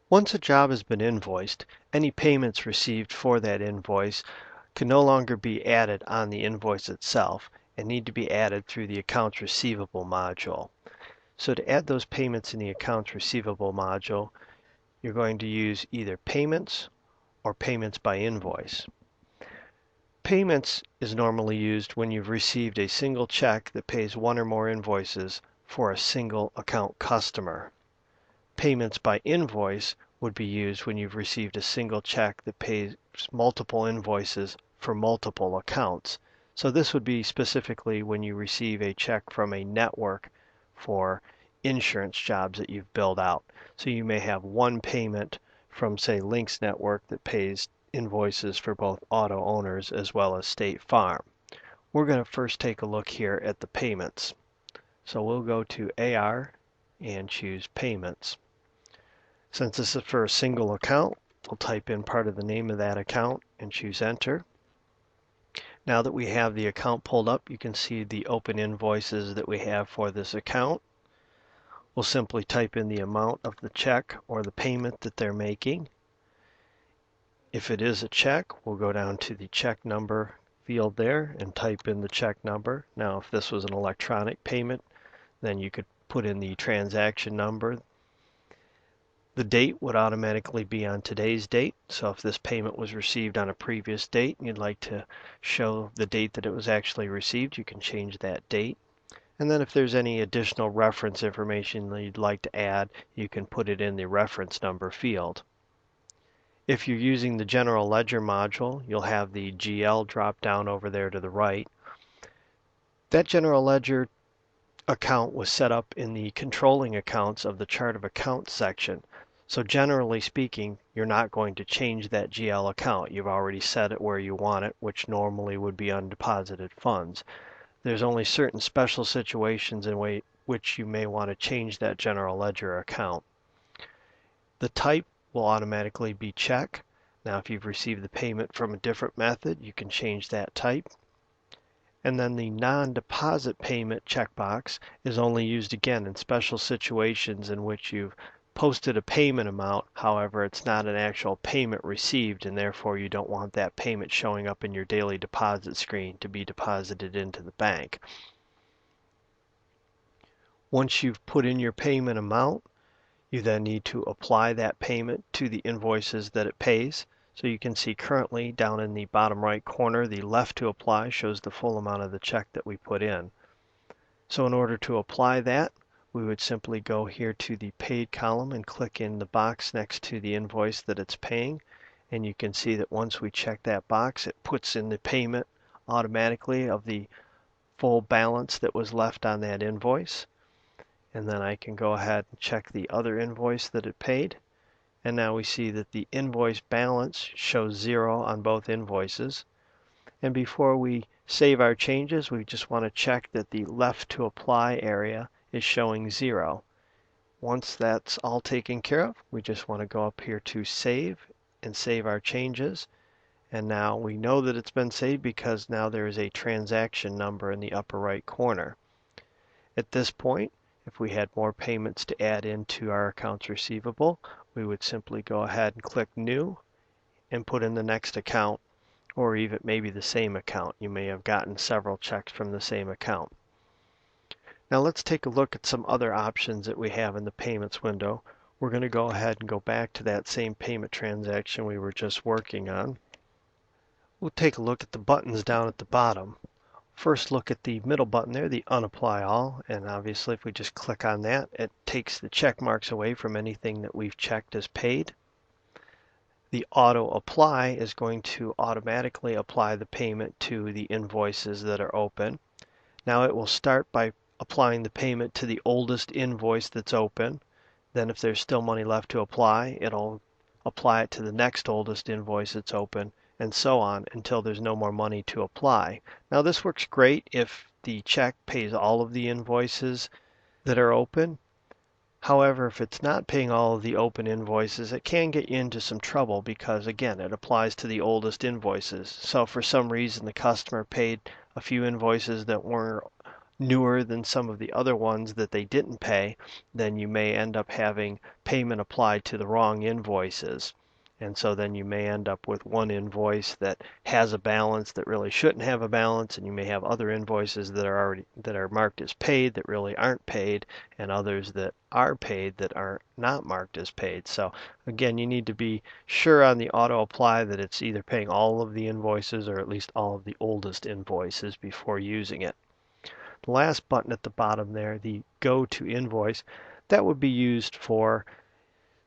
Once a job has been invoiced, any payments received for that invoice can no longer be added on the invoice itself and need to be added through the Accounts Receivable module. So to add those payments in the Accounts Receivable module, you're going to use either Payments or Payments by Invoice. Payments is normally used when you've received a single check that pays one or more invoices for a single account customer. Payments by invoice would be used when you've received a single check that pays multiple invoices for multiple accounts. So this would be specifically when you receive a check from a network for insurance jobs that you've billed out. So you may have one payment from, say, Lynx Network that pays invoices for both auto owners as well as State Farm. We're going to first take a look here at the payments. So we'll go to AR and choose Payments. Since this is for a single account, we'll type in part of the name of that account and choose Enter. Now that we have the account pulled up, you can see the open invoices that we have for this account. We'll simply type in the amount of the check or the payment that they're making. If it is a check, we'll go down to the check number field there and type in the check number. Now, if this was an electronic payment, then you could put in the transaction number. The date would automatically be on today's date. So if this payment was received on a previous date and you'd like to show the date that it was actually received, you can change that date. And then if there's any additional reference information that you'd like to add, you can put it in the reference number field. If you're using the General Ledger module, you'll have the GL drop down over there to the right. That General Ledger account was set up in the controlling accounts of the chart of accounts section. So generally speaking, you're not going to change that GL account. You've already set it where you want it, which normally would be undeposited funds. There's only certain special situations in which you may want to change that general ledger account. The type will automatically be check. Now if you've received the payment from a different method, you can change that type. And then the non-deposit payment checkbox is only used again in special situations in which you've posted a payment amount. However, it's not an actual payment received, and therefore you don't want that payment showing up in your daily deposit screen to be deposited into the bank. Once you've put in your payment amount, you then need to apply that payment to the invoices that it pays. So you can see currently down in the bottom right corner, the left to apply shows the full amount of the check that we put in. So in order to apply that, we would simply go here to the paid column and click in the box next to the invoice that it's paying. And you can see that once we check that box, it puts in the payment automatically of the full balance that was left on that invoice. And then I can go ahead and check the other invoice that it paid. And now we see that the invoice balance shows 0 on both invoices. And before we save our changes, we just want to check that the left to apply area is showing 0. Once that's all taken care of, we just want to go up here to save and save our changes. And now we know that it's been saved because now there is a transaction number in the upper right corner. At this point, if we had more payments to add into our accounts receivable, we would simply go ahead and click New and put in the next account, or even maybe the same account. You may have gotten several checks from the same account. Now let's take a look at some other options that we have in the payments window. We're going to go ahead and go back to that same payment transaction we were just working on. We'll take a look at the buttons down at the bottom. First, look at the middle button there, the Unapply All, and obviously if we just click on that, it takes the check marks away from anything that we've checked as paid. The Auto Apply is going to automatically apply the payment to the invoices that are open. Now it will start by applying the payment to the oldest invoice that's open. Then if there's still money left to apply, it'll apply it to the next oldest invoice that's open, and so on until there's no more money to apply. Now this works great if the check pays all of the invoices that are open. However, if it's not paying all of the open invoices, it can get you into some trouble because, again, it applies to the oldest invoices. So for some reason, the customer paid a few invoices that were newer than some of the other ones that they didn't pay, then you may end up having payment applied to the wrong invoices. And so then you may end up with one invoice that has a balance that really shouldn't have a balance, and you may have other invoices that are marked as paid that really aren't paid, and others that are paid that are not marked as paid. So again, you need to be sure on the auto apply that it's either paying all of the invoices or at least all of the oldest invoices before using it. The last button at the bottom there, the Go to Invoice, that would be used for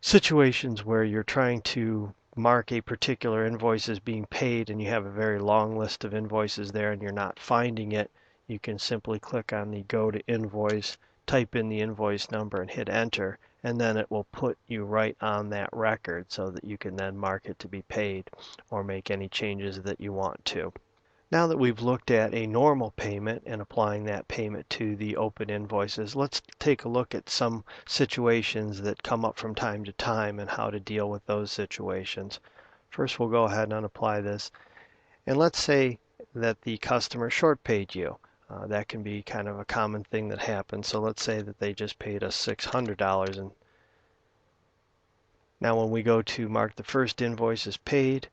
situations where you're trying to mark a particular invoice as being paid and you have a very long list of invoices there and you're not finding it. You can simply click on the Go to Invoice, type in the invoice number and hit enter, and then it will put you right on that record so that you can then mark it to be paid or make any changes that you want to. Now that we've looked at a normal payment and applying that payment to the open invoices, let's take a look at some situations that come up from time to time and how to deal with those situations. First, we'll go ahead and unapply this. And let's say that the customer short paid you. That can be kind of a common thing that happens. So let's say that they just paid us $600. And now when we go to mark the first invoice as paid,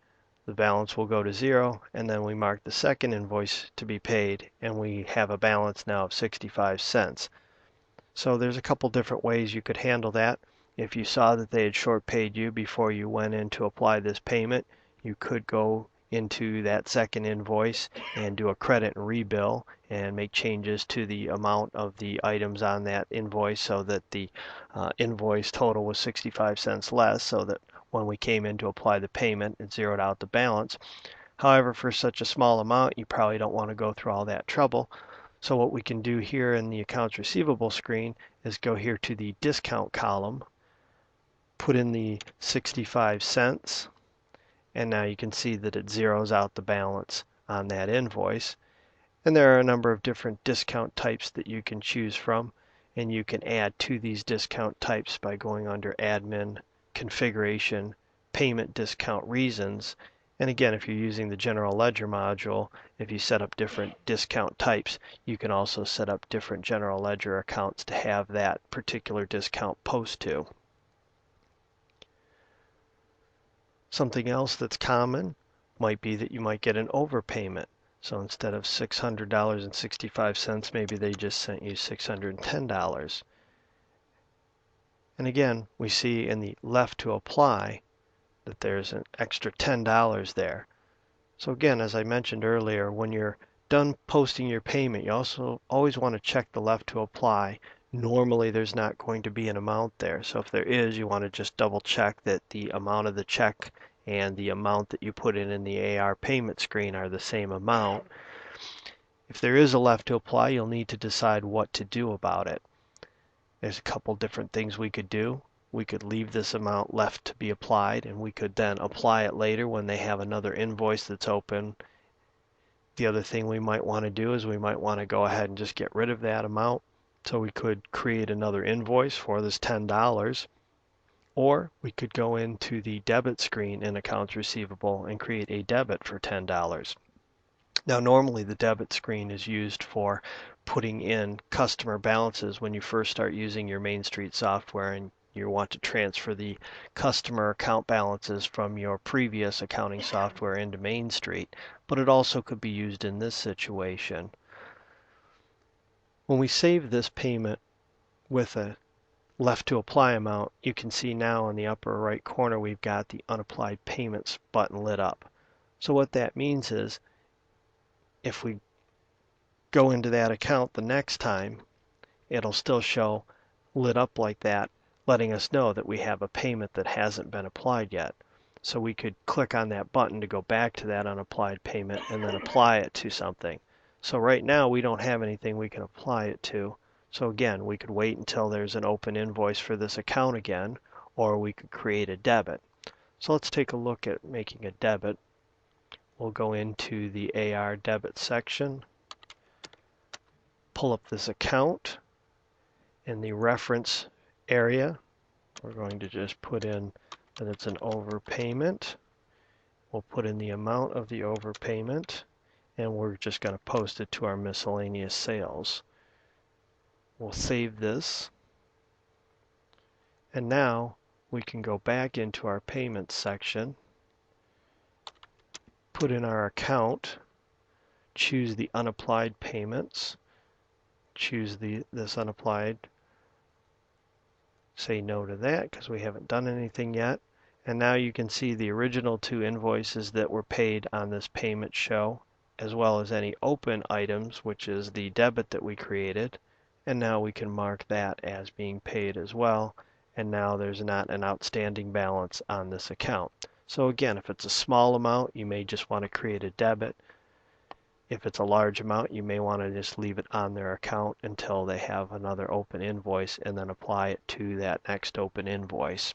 the balance will go to 0, and then we mark the second invoice to be paid, and we have a balance now of 65 cents. So there's a couple different ways you could handle that. If you saw that they had short paid you before you went in to apply this payment, you could go into that second invoice and do a credit and rebill and make changes to the amount of the items on that invoice so that the invoice total was 65 cents less, so that when we came in to apply the payment, it zeroed out the balance. However, for such a small amount, you probably don't want to go through all that trouble. So what we can do here in the accounts receivable screen is go here to the discount column, put in the 65 cents, and now you can see that it zeroes out the balance on that invoice. And there are a number of different discount types that you can choose from, and you can add to these discount types by going under Admin, Configuration, Payment Discount Reasons. And again, if you're using the General Ledger module, if you set up different discount types, you can also set up different General Ledger accounts to have that particular discount post to. Something else that's common might be that you might get an overpayment. So instead of $600.65, maybe they just sent you $610. And again, we see in the left to apply that there's an extra $10 there. So again, as I mentioned earlier, when you're done posting your payment, you also always want to check the left to apply. Normally there's not going to be an amount there. So if there is, you want to just double check that the amount of the check and the amount that you put in the AR payment screen are the same amount. If there is a left to apply, you'll need to decide what to do about it. There's a couple different things we could do. We could leave this amount left to be applied, and we could then apply it later when they have another invoice that's open. The other thing we might want to do is we might want to go ahead and just get rid of that amount. So we could create another invoice for this $10, or we could go into the debit screen in accounts receivable and create a debit for $10. Now normally the debit screen is used for putting in customer balances when you first start using your Main Street software and you want to transfer the customer account balances from your previous accounting software into Main Street, but it also could be used in this situation. When we save this payment with a left to apply amount, you can see now in the upper right corner we've got the unapplied payments button lit up. So what that means is if we go into that account the next time, it'll still show lit up like that, letting us know that we have a payment that hasn't been applied yet. So we could click on that button to go back to that unapplied payment and then apply it to something. So right now we don't have anything we can apply it to. So again, we could wait until there's an open invoice for this account again, or we could create a debit. So let's take a look at making a debit. We'll go into the AR debit section, pull up this account. In the reference area, we're going to just put in that it's an overpayment. We'll put in the amount of the overpayment, and we're just going to post it to our miscellaneous sales. We'll save this. And now we can go back into our payments section, put in our account, choose the unapplied payments, choose this unapplied, say no to that because we haven't done anything yet. And now you can see the original 2 invoices that were paid on this payment show, as well as any open items, which is the debit that we created. And now we can mark that as being paid as well. And now there's not an outstanding balance on this account. So again, if it's a small amount, you may just want to create a debit. If it's a large amount, you may want to just leave it on their account until they have another open invoice and then apply it to that next open invoice.